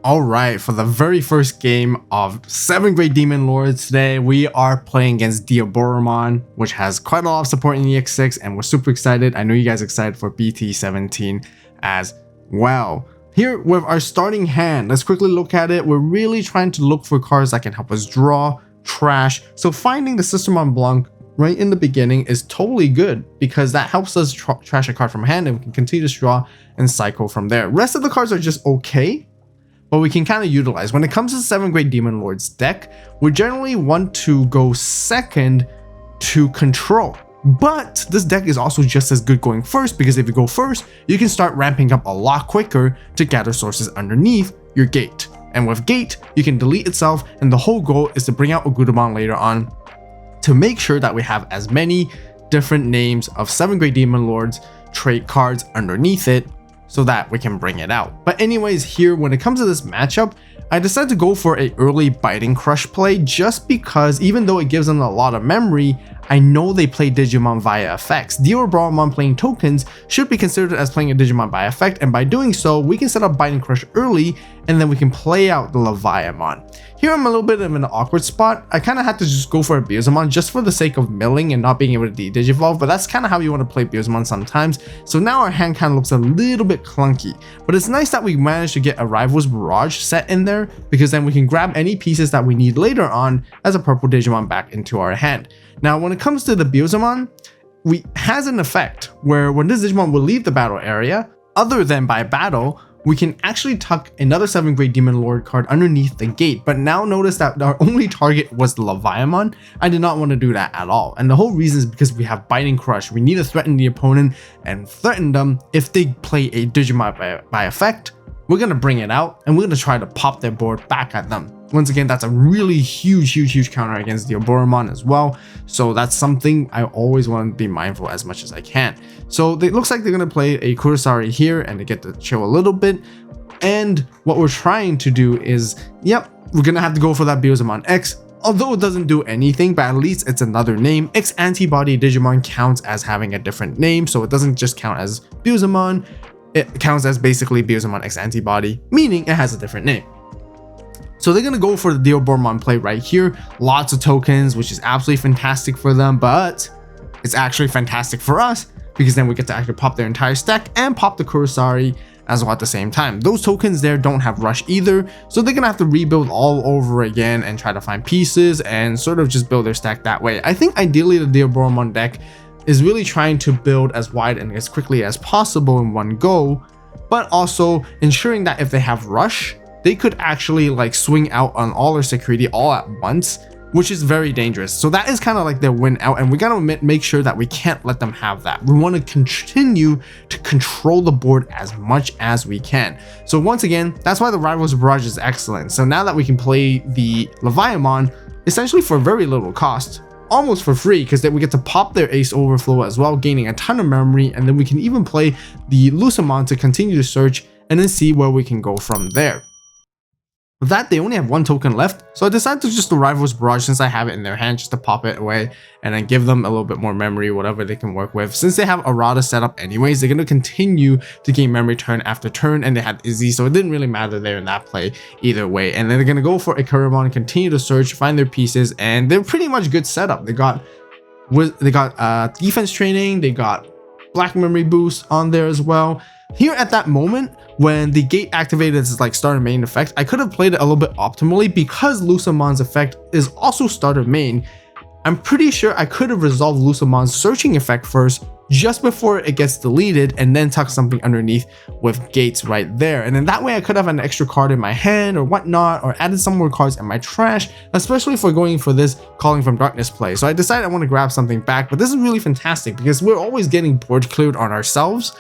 Alright, for the very first game of 7th grade Demon Lords today, we are playing against Digimon, which has quite a lot of support in EX6, and we're super excited. I know you guys are excited for BT16 as well. Here with our starting hand, let's quickly look at it. We're really trying to look for cards that can help us draw, trash. So finding the Systemon Blanc right in the beginning is totally good because that helps us trash a card from hand and we can continue to draw and cycle from there. Rest of the cards are just okay, but we can kind of utilize. When it comes to 7th grade Demon Lords deck, we generally want to go second to control. But this deck is also just as good going first, because if you go first, you can start ramping up a lot quicker to gather sources underneath your gate. And with gate, you can delete itself, and the whole goal is to bring out Ogudamon later on to make sure that we have as many different names of 7th grade Demon Lords trait cards underneath it, so that we can bring it out. But anyways, here when it comes to this matchup, I decided to go for a early Biting Crush play just because even though it gives them a lot of memory, I know they play Digimon via effects. barbamon playing tokens should be considered as playing a Digimon by effect, and by doing so, we can set up Biting Crush early and then we can play out the leviamon. Here I'm a little bit of an awkward spot. I kind of had to just go for a beelzemon just for the sake of milling and not being able to de-digivolve, but that's kind of how you want to play beelzemon sometimes. So now our hand kind of looks a little bit clunky, but it's nice that we managed to get a Rival's Barrage set in there, because then we can grab any pieces that we need later on as a purple Digimon back into our hand. Now when it comes to the beelzemon, has an effect where when this Digimon will leave the battle area, other than by battle, we can actually tuck another 7th grade Demon Lord card underneath the gate. But now notice that our only target was the leviamon. I did not want to do that at all. And the whole reason is because we have Biting Crush. We need to threaten the opponent and threaten them. If they play a Digimon by effect, we're going to bring it out and we're going to try to pop their board back at them. Once again, that's a really huge counter against the Ogudamon as well. So that's something I always want to be mindful as much as I can. So it looks like they're going to play a Kurosari here and they get to chill a little bit. And what we're trying to do is, yep, we're going to have to go for that Beelzemon X. Although it doesn't do anything, but at least it's another name. X Antibody Digimon counts as having a different name. So it doesn't just count as Beelzemon. It counts as basically Beelzemon X Antibody, meaning it has a different name. So they're going to go for the Digimon play right here. Lots of tokens, which is absolutely fantastic for them, but it's actually fantastic for us because then we get to actually pop their entire stack and pop the Kurosari as well at the same time. Those tokens there don't have rush either, so they're going to have to rebuild all over again and try to find pieces and sort of just build their stack that way. I think ideally the Digimon deck is really trying to build as wide and as quickly as possible in one go, but also ensuring that if they have rush, they could actually like swing out on all their security all at once, which is very dangerous. So that is kind of like their win out, and we gotta make sure that we can't let them have that. We want to continue to control the board as much as we can. So once again, that's why the Rival's Barrage is excellent. So now that we can play the leviamon essentially for very little cost, almost for free, because then we get to pop their Ace Overflow as well, gaining a ton of memory, and then we can even play the lucemon to continue to search and then see where we can go from there. With that, they only have one token left, so I decided to just do Rival's Barrage since I have it in their hand, just to pop it away and then give them a little bit more memory, whatever they can work with. Since they have Arata set up anyways, they're going to continue to gain memory turn after turn, and they had Izzy, so it didn't really matter there in that play either way. And then they're going to go for a Creepymon, continue to search, find their pieces, and they're pretty much good setup. They got defense training, they got black memory boost on there as well. Here at that moment, when the gate activated its like starter main effect, I could have played it a little bit optimally because lucemon's effect is also starter main. I'm pretty sure I could have resolved lucemon's searching effect first just before it gets deleted and then tuck something underneath with gates right there. And then that way I could have an extra card in my hand or whatnot, or added some more cards in my trash, especially for going for this Calling from Darkness play. So I decided I want to grab something back, but this is really fantastic because we're always getting board cleared on ourselves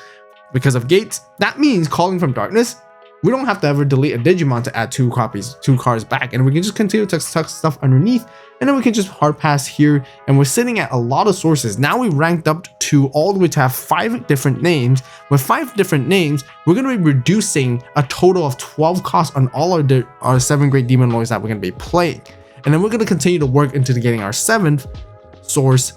because of gates. That means Calling from Darkness, we don't have to ever delete a Digimon to add two cards back, and we can just continue to tuck stuff underneath, and then we can just hard pass here, and we're sitting at a lot of sources. Now we ranked up to all the way to have 5 different names. With 5 different names, we're going to be reducing a total of 12 costs on all our 7th grade Demon Lords that we're going to be playing. And then we're going to continue to work into getting our 7th source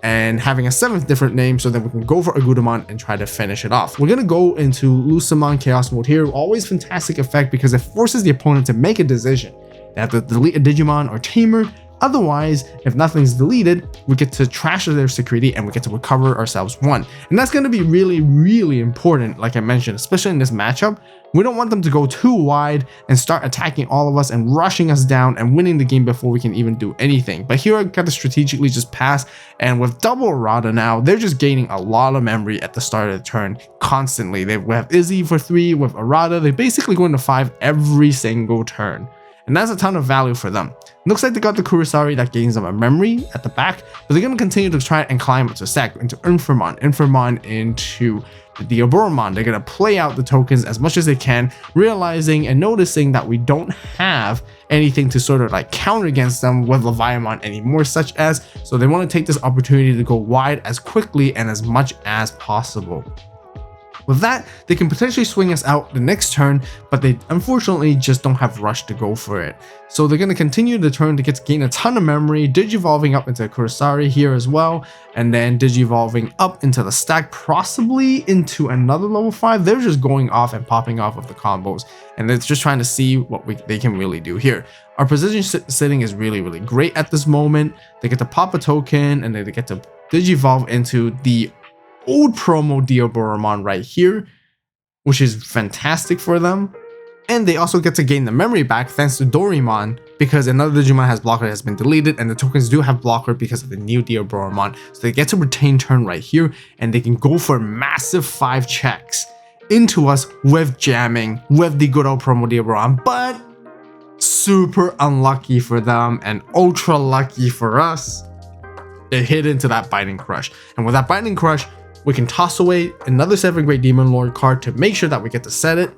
and having a 7th different name, so then we can go for Ogudamon and try to finish it off. We're going to go into lucemon chaos mode here. Always fantastic effect because it forces the opponent to make a decision. They have to delete a Digimon or tamer. Otherwise, if nothing's deleted, we get to trash their security and we get to recover ourselves 1. And that's going to be really, really important, like I mentioned, especially in this matchup. We don't want them to go too wide and start attacking all of us and rushing us down and winning the game before we can even do anything. But here I got to strategically just pass, and with double errata now, they're just gaining a lot of memory at the start of the turn constantly. They have Izzy for 3 with errata. They basically go into 5 every single turn. And that's a ton of value for them. Looks like they got the Kurosari that gains them a memory at the back, but they're going to continue to try and climb up to stack into Inframon into the Diaboromon. They're going to play out the tokens as much as they can, realizing and noticing that we don't have anything to sort of like counter against them with leviamon anymore, such as, so they want to take this opportunity to go wide as quickly and as much as possible. With that, they can potentially swing us out the next turn, but they unfortunately just don't have rush to go for it. So they're going to continue the turn to gain a ton of memory, digivolving up into Kurosari here as well, and then digivolving up into the stack, possibly into another level 5. They're just going off and popping off of the combos, and they're just trying to see what they can really do here. Our position sitting is really, really great at this moment. They get to pop a token, and they get to digivolve into the old promo Diaboromon right here, which is fantastic for them. And they also get to gain the memory back thanks to Doraemon, because another Digimon has blocker that has been deleted, and the tokens do have blocker because of the new Diaboromon. So they get to retain turn right here, and they can go for massive 5 checks into us with jamming with the good old promo Diaboromon, but super unlucky for them and ultra lucky for us. They hit into that Biting Crush, and with that Biting Crush, we can toss away another 7th grade Demon Lord card to make sure that we get to set it,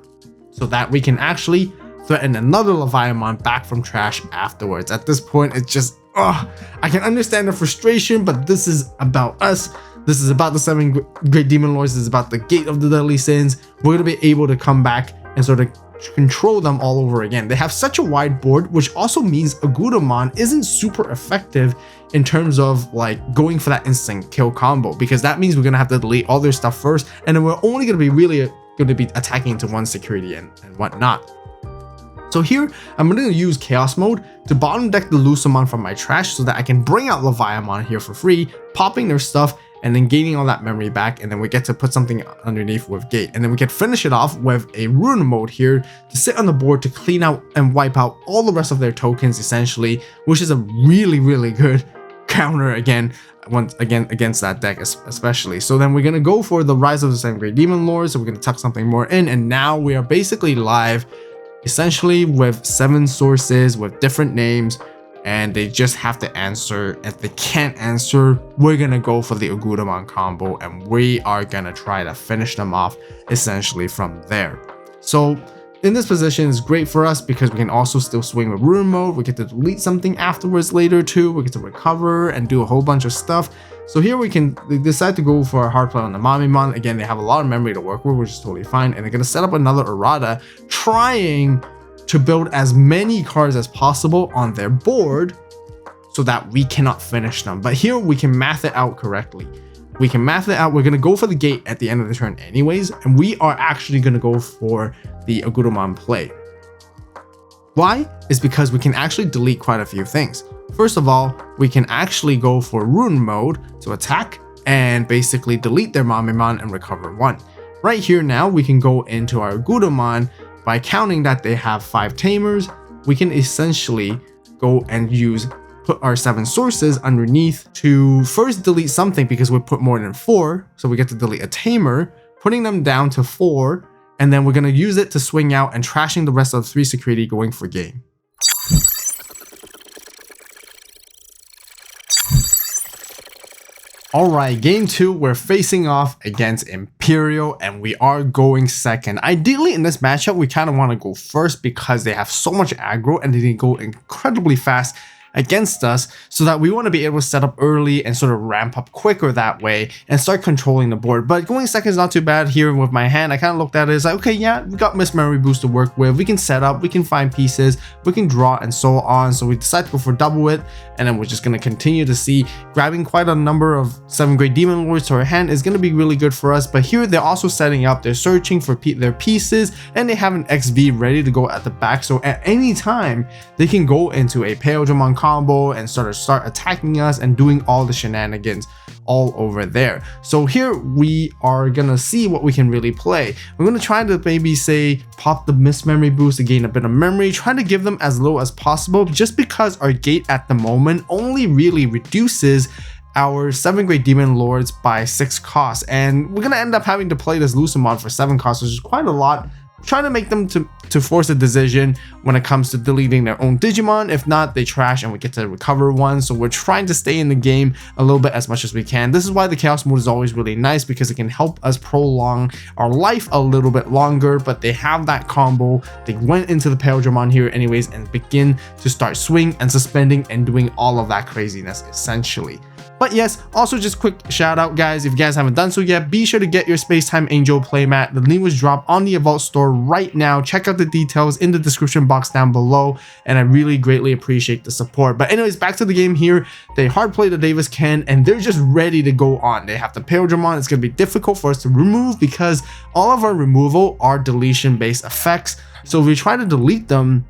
so that we can actually threaten another leviamon back from trash afterwards. At this point, it's just, I can understand the frustration, but this is about us. This is about the 7th grade Demon Lords. This is about the Gate of the Deadly Sins. We're going to be able to come back and sort of control them all over again. They have such a wide board, which also means Ogudamon isn't super effective in terms of like going for that instant kill combo, because that means we're going to have to delete all their stuff first, and then we're only going to be really going to be attacking into one security and whatnot. So here, I'm going to use Chaos Mode to bottom deck the lucemon from my trash so that I can bring out leviamon here for free, popping their stuff, and then gaining all that memory back, and then we get to put something underneath with Gate. And then we can finish it off with a Rune Mode here to sit on the board to clean out and wipe out all the rest of their tokens essentially, which is a really, really good counter against that deck especially. So then we're going to go for the Rise of the 7th grade Demon Lord, so we're going to tuck something more in, and now we are basically live essentially with 7 sources with different names, and they just have to answer. If they can't answer, we're gonna go for the Ogudamon combo, and we are gonna try to finish them off essentially from there. So in this position is great for us because we can also still swing with Rune Mode. We get to delete something afterwards later too. We get to recover and do a whole bunch of stuff. So here we can decide to go for a hard play on the Mamimon. Again, they have a lot of memory to work with, which is totally fine. And they're gonna set up another errata, trying to build as many cards as possible on their board so that we cannot finish them. But here we can math it out correctly. We can math it out. We're going to go for the Gate at the end of the turn anyways, and we are actually going to go for the Ogudamon play. Why? Is because we can actually delete quite a few things. First of all, we can actually go for Rune Mode to attack and basically delete their Mamimon and recover 1. Right here now, we can go into our Ogudamon. By counting that they have 5 tamers, we can essentially go and put our 7 sources underneath to first delete something, because we put more than 4, so we get to delete a tamer, putting them down to 4, and then we're going to use it to swing out and trashing the rest of 3 security, going for game. Alright, game 2, we're facing off against Imperial, and we are going second. Ideally in this matchup, we kind of want to go first because they have so much aggro and they can go incredibly fast against us, so that we want to be able to set up early and sort of ramp up quicker that way and start controlling the board. But going second is not too bad here with my hand. I kind of looked at it as like, okay, yeah, we got Miss Memory Boost to work with. We can set up, we can find pieces, we can draw, and so on. So we decided to go for double it, and then we're just going to continue to see grabbing quite a number of 7th grade Demon Lords to our hand is going to be really good for us. But here they're also setting up, they're searching for their pieces, and they have an XV ready to go at the back. So at any time they can go into a Beelzemon combo and start attacking us and doing all the shenanigans all over there. So here we are gonna see what we can really play. We're gonna try to maybe say pop the Miss Memory Boost to gain a bit of memory, trying to give them as low as possible, just because our gate at the moment only really reduces our 7th grade Demon Lords by 6 costs, and we're gonna end up having to play this lucemon for 7 costs, which is quite a lot. Trying to make them to force a decision when it comes to deleting their own Digimon. If not, they trash and we get to recover one. So we're trying to stay in the game a little bit as much as we can. This is why the Chaos mode is always really nice, because it can help us prolong our life a little bit longer. But they have that combo. They went into the Beelzemon here anyways and begin to start swing and suspending and doing all of that craziness essentially. But yes, also just quick shout out guys, if you guys haven't done so yet, be sure to get your Space Time Angel playmat. The link was dropped on the AVAULT store right now. Check out the details in the description box down below, and I really greatly appreciate the support. But anyways, back to the game here. They hard play the Davis Ken and they're just ready to go on. They have the Beelzemon. It's going to be difficult for us to remove because all of our removal are deletion based effects. So if we try to delete them,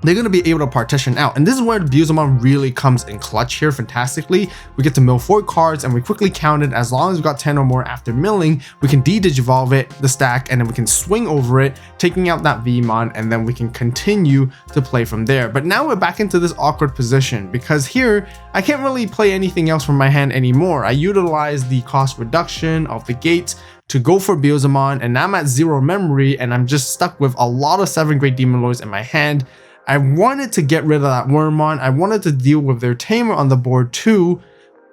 they're going to be able to partition out. And this is where the beelzemon really comes in clutch here fantastically. We get to mill 4 cards and we quickly count it. As long as we got 10 or more after milling, we can de-digivolve it, the stack, and then we can swing over it, taking out that Vmon, and then we can continue to play from there. But now we're back into this awkward position because here I can't really play anything else from my hand anymore. I utilize the cost reduction of the gates to go for beelzemon, and now I'm at 0 memory and I'm just stuck with a lot of 7th grade Demon Lords in my hand. I wanted to get rid of that Wormmon. I wanted to deal with their Tamer on the board too,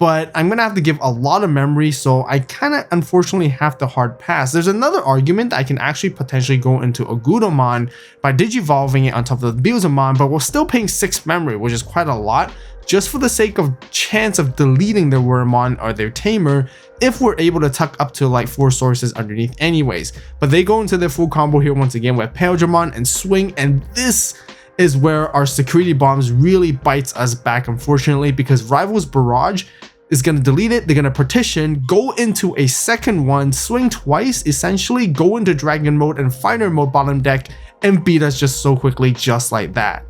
but I'm going to have to give a lot of memory, so I kind of unfortunately have to hard pass. There's another argument that I can actually potentially go into Ogudamon by digivolving it on top of the beelzemon, but we're still paying 6 memory, which is quite a lot, just for the sake of chance of deleting their Wormmon or their Tamer if we're able to tuck up to like 4 sources underneath anyways. But they go into their full combo here once again with Beelzemon and swing, and this is where our security bombs really bites us back, unfortunately, because Rival's Barrage is going to delete it. They're going to partition, go into a second one, swing twice, essentially go into Dragon mode and Fighter mode bottom deck and beat us just so quickly, just like that.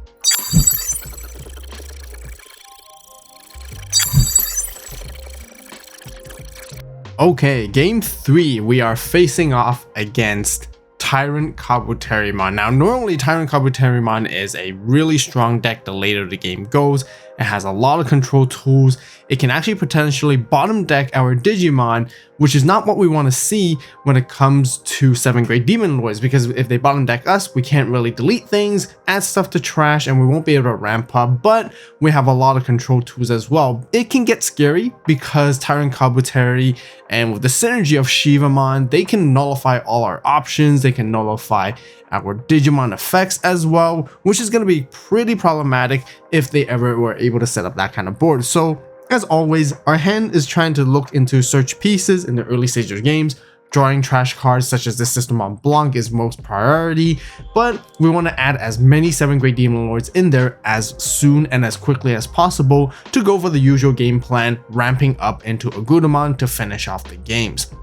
Okay, game 3, we are facing off against Tyrant Kabuterimon. Now, normally Tyrant Kabuterimon is a really strong deck the later the game goes. It has a lot of control tools. It can actually potentially bottom deck our Digimon, which is not what we want to see when it comes to 7th grade Demon Lords, because if they bottom deck us, we can't really delete things, add stuff to trash, and we won't be able to ramp up, but we have a lot of control tools as well. It can get scary because Tyrant Kabuteri and with the synergy of Shivamon, they can nullify all our options. They can nullify our Digimon effects as well, which is going to be pretty problematic if they ever were able to set up that kind of board. So as always, our hand is trying to look into search pieces in the early stages of games. Drawing trash cards such as this system on Blanc is most priority, but we want to add as many 7th grade Demon Lords in there as soon and as quickly as possible to go for the usual game plan, ramping up into Ogudamon to finish off the games.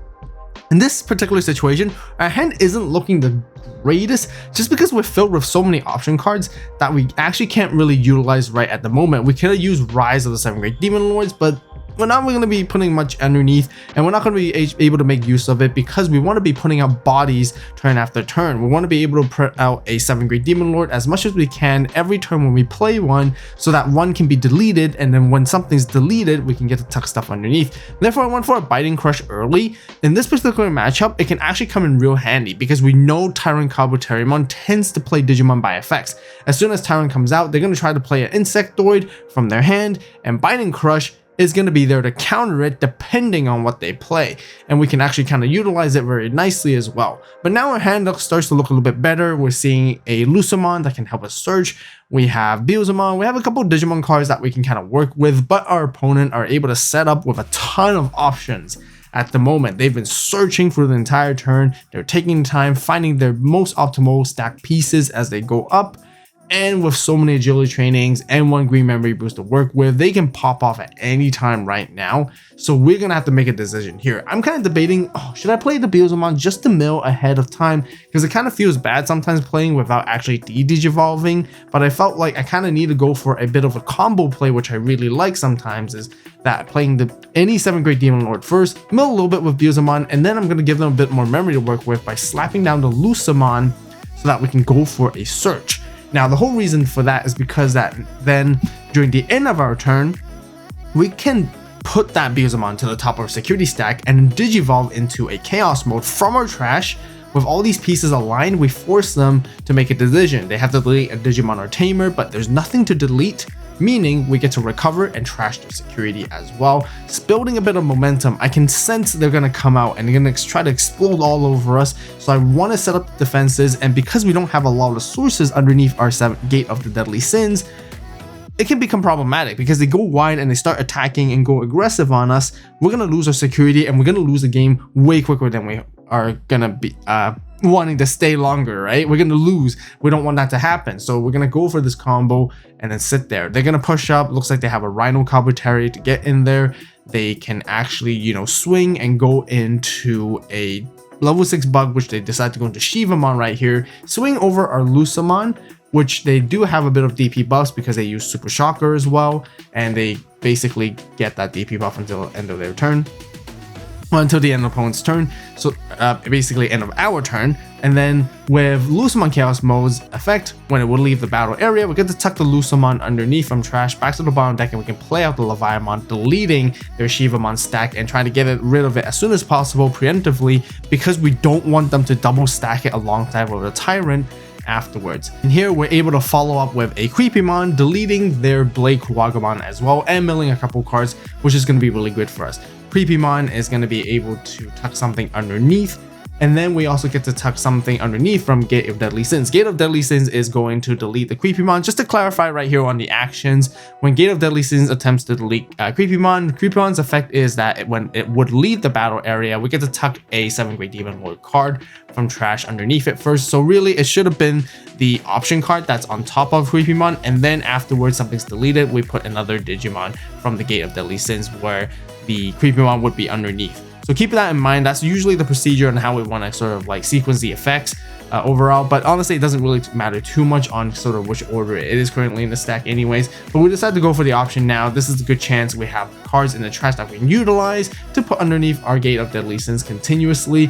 In this particular situation, our hand isn't looking the greatest just because we're filled with so many option cards that we actually can't really utilize right at the moment. We could use Rise of the 7th grade Demon Lords, but we're not going to be putting much underneath, and we're not going to be able to make use of it because we want to be putting out bodies turn after turn. We want to be able to put out a 7th grade Demon Lord as much as we can every turn when we play one, so that one can be deleted, and then when something's deleted, we can get to tuck stuff underneath. Therefore, I went for a Biting Crush early. In this particular matchup, it can actually come in real handy because we know Tyrant Kabuterimon tends to play Digimon by effects. As soon as Tyrant comes out, they're going to try to play an Insectoid from their hand, and Biting Crush is going to be there to counter it depending on what they play, and we can actually kind of utilize it very nicely as well. But now our hand starts to look a little bit better. We're seeing a lucemon that can help us search. We have beelzemon. We have a couple of Digimon cards that we can kind of work with, but our opponent are able to set up with a ton of options. At the moment, they've been searching for the entire turn. They're taking time, finding their most optimal stack pieces as they go up. And with so many agility trainings and one green memory boost to work with, they can pop off at any time right now. So we're gonna have to make a decision here. I'm kind of debating, should I play the beelzemon just to mill ahead of time? Because it kind of feels bad sometimes playing without actually digivolving, but I felt like I kind of need to go for a bit of a combo play, which I really like sometimes, is that playing any 7th grade Demon Lord first, mill a little bit with beelzemon, and then I'm gonna give them a bit more memory to work with by slapping down the lucemon so that we can go for a search. Now, the whole reason for that is because that then during the end of our turn, we can put that beelzemon to the top of our security stack and digivolve into a chaos mode from our trash. With all these pieces aligned, we force them to make a decision. They have to delete a Digimon or Tamer, but there's nothing to delete, meaning we get to recover and trash their security as well. It's building a bit of momentum. I can sense they're going to come out and they're going to try to explode all over us. So I want to set up the defenses, and because we don't have a lot of sources underneath our Gate of the Deadly Sins, it can become problematic because they go wide and they start attacking and go aggressive on us. We're going to lose our security and we're going to lose the game way quicker than we are going to be wanting to stay longer, right? We're going to lose. We don't want that to happen. So we're going to go for this combo and then sit there. They're going to push up. Looks like they have a Rhino Kabuteria to get in there. They can actually, you know, swing and go into a level 6 bug, which they decide to go into Shivamon right here. Swing over our lucemon, which they do have a bit of DP buffs because they use Super Shocker as well, and they basically get that DP buff until the end of their turn. Well, until the end of the opponent's turn, so basically end of our turn. And then with lucemon chaos mode's effect, when it would leave the battle area, we get to tuck the lucemon underneath from trash back to the bottom deck, and we can play out the leviamon, deleting their Shivamon stack and trying to get rid of it as soon as possible preemptively, because we don't want them to double stack it alongside with a tyrant afterwards. And here we're able to follow up with a creepymon, deleting their Blade Ogudamon as well, and milling a couple cards, which is going to be really good for us. Creepymon is going to be able to tuck something underneath, and then we also get to tuck something underneath from Gate of Deadly Sins. Gate of Deadly Sins is going to delete the Creepymon. Just to clarify right here on the actions, when Gate of Deadly Sins attempts to delete Creepymon's effect is that when it would leave the battle area, we get to tuck a 7th grade Demon Lord card from trash underneath it first. So really, it should have been the option card that's on top of Creepymon, and then afterwards something's deleted, we put another Digimon from the Gate of Deadly Sins where the Creepymon would be underneath. So keep that in mind. That's usually the procedure and how we want to sort of like sequence the effects overall. But honestly, it doesn't really matter too much on sort of which order it is currently in the stack anyways. But we decided to go for the option now. This is a good chance we have cards in the trash that we can utilize to put underneath our Gate of Deadly Sins continuously,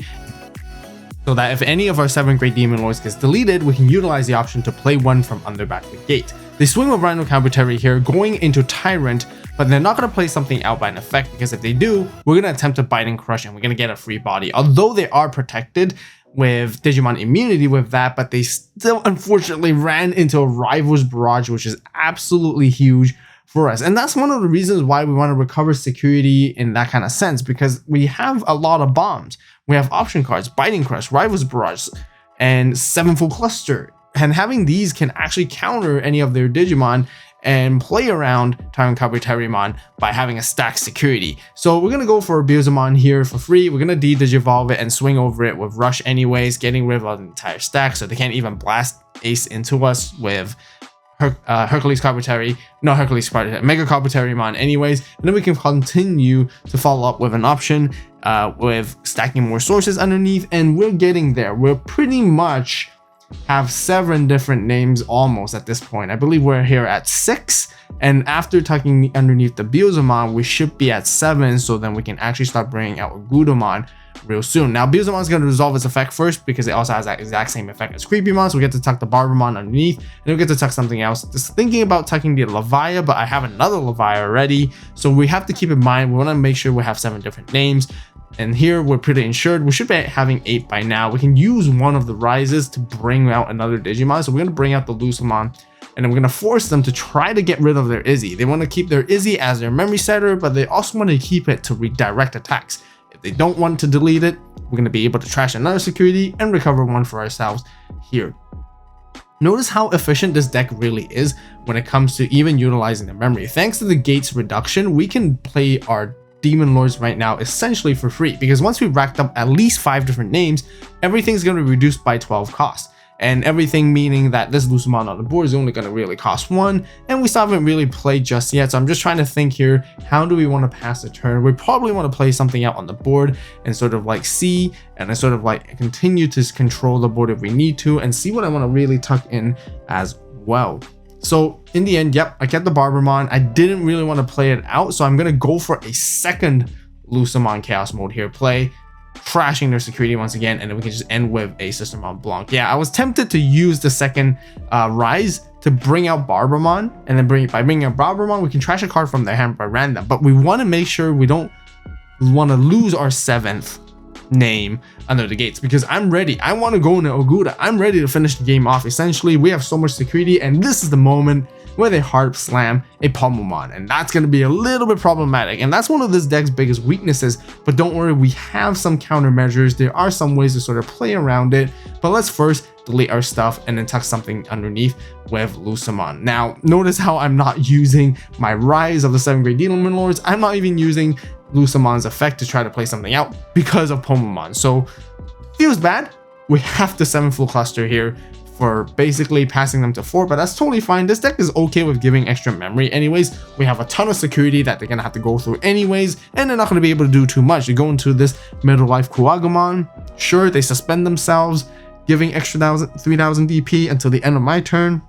so that if any of our 7th grade Demon Lords gets deleted, we can utilize the option to play one from under back the gate. They swing with Rhino Kabuteria here, going into Tyrant, but they're not going to play something out by an effect, because if they do, we're going to attempt to Bite and Crush and we're going to get a free body. Although they are protected with Digimon immunity with that, but they still unfortunately ran into a Rival's Barrage, which is absolutely huge for us. And that's one of the reasons why we want to recover security in that kind of sense, because we have a lot of bombs. We have option cards, Biting Crush, Rival's Barrage, and 7-fold Cluster. And having these can actually counter any of their Digimon and play around Time Kabuterimon by having a stack security. So we're going to go for a beelzemon here for free. We're going to digivolve it and swing over it with Rush anyways, getting rid of the entire stack so they can't even blast Ace into us with Hercules Kabuteria, no Hercules Kabuteria, Mega Kabuterimon anyways. And then we can continue to follow up with an option with stacking more sources underneath, and we're getting there. We're pretty much have 7 different names almost at this point. I believe we're here at 6, and after tucking underneath the beelzemon, we should be at 7, so then we can actually start bringing out Ogudamon real soon. Now beelzemon is going to resolve its effect first because it also has that exact same effect as creepymon, so we get to tuck the barbamon underneath, and then we get to tuck something else. Just thinking about tucking the levia, but I have another levia already, so we have to keep in mind we want to make sure we have 7 different names. And here we're pretty insured. We should be having 8 by now. We can use one of the rises to bring out another Digimon. So we're going to bring out the lucemon and then we're going to force them to try to get rid of their Izzy. They want to keep their Izzy as their memory setter, but they also want to keep it to redirect attacks. If they don't want to delete it, we're going to be able to trash another security and recover one for ourselves here. Notice how efficient this deck really is when it comes to even utilizing the memory. Thanks to the gates reduction, we can play our Demon Lords right now essentially for free, because once we've racked up at least 5 different names, everything's going to be reduced by 12 cost. And everything meaning that this lucemon on the board is only going to really cost 1, and we still haven't really played just yet. So I'm just trying to think here, how do we want to pass the turn? We probably want to play something out on the board and sort of like see, and then sort of like continue to control the board if we need to, and see what I want to really tuck in as well. So in the end, yep, I kept the barbamon. I didn't really want to play it out, so I'm going to go for a second lucemon chaos mode here, play trashing their security once again, and then we can just end with a system on blanc. Yeah, I was tempted to use the second rise to bring out barbamon, and then by bringing out barbamon, we can trash a card from their hand by random, but we want to make sure we don't want to lose our 7th name under the gates, because I'm ready. I want to go into Oguda. I'm ready to finish the game off. Essentially, we have so much security, and this is the moment where they hard slam a Pomomon, and that's going to be a little bit problematic, and that's one of this deck's biggest weaknesses. But don't worry, we have some countermeasures. There are some ways to sort of play around it, but let's first delete our stuff and then tuck something underneath with lucemon. Now notice how I'm not using my Rise of the 7th grade Demon Lords. I'm not even using lucemon's effect to try to play something out because of Pomomon. So feels bad. We have the 7 full cluster here for basically passing them to 4, but that's totally fine. This deck is okay with giving extra memory anyways. We have a ton of security that they're gonna have to go through anyways, and they're not gonna be able to do too much. You go into this middle life Ogudamon, sure, they suspend themselves, giving extra 3000 DP until the end of my turn.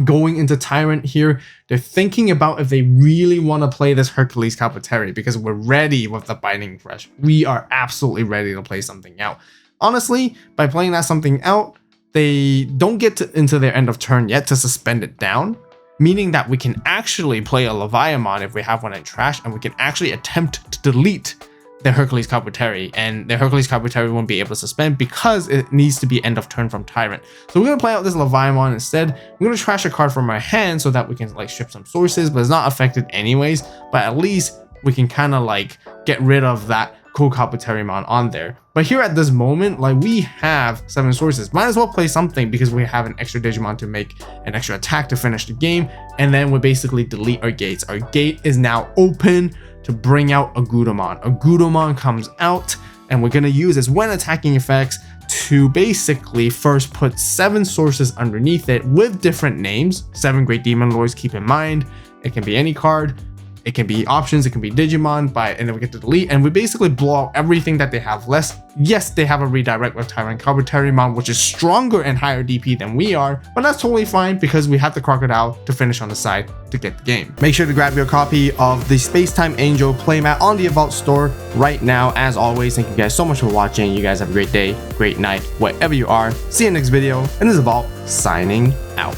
Going into Tyrant here, they're thinking about if they really want to play this Hercules Carpeteri, because we're ready with the Binding Fresh. We are absolutely ready to play something out. Honestly, by playing that something out, they don't get into their end of turn yet to suspend it down, meaning that we can actually play a leviamon if we have one in trash, and we can actually attempt to delete the Hercules Carpeteri, and the Hercules Carpeteri won't be able to suspend because it needs to be end of turn from Tyrant. So we're going to play out this leviamon instead. We're going to trash a card from our hand so that we can like strip some sources, but it's not affected anyways, but at least we can kind of like get rid of that cool Carpeterimon on there. But here at this moment, like, we have 7 sources. Might as well play something because we have an extra Digimon to make an extra attack to finish the game, and then we basically delete our gates. Our gate is now open to bring out Ogudamon. Ogudamon comes out, and we're gonna use its when attacking effects to basically first put 7 sources underneath it with different names. 7 great demon lords, keep in mind, it can be any card. It can be options, it can be Digimon, and then we get to delete, and we basically blow out everything that they have less. Yes, they have a redirect with Tyrant Carpeterimon, which is stronger and higher DP than we are, but that's totally fine because we have the Crocodile to finish on the side to get the game. Make sure to grab your copy of the Spacetime Angel playmat on the AVAULT store right now. As always, thank you guys so much for watching. You guys have a great day, great night, wherever you are. See you in the next video, and this is AVAULT signing out.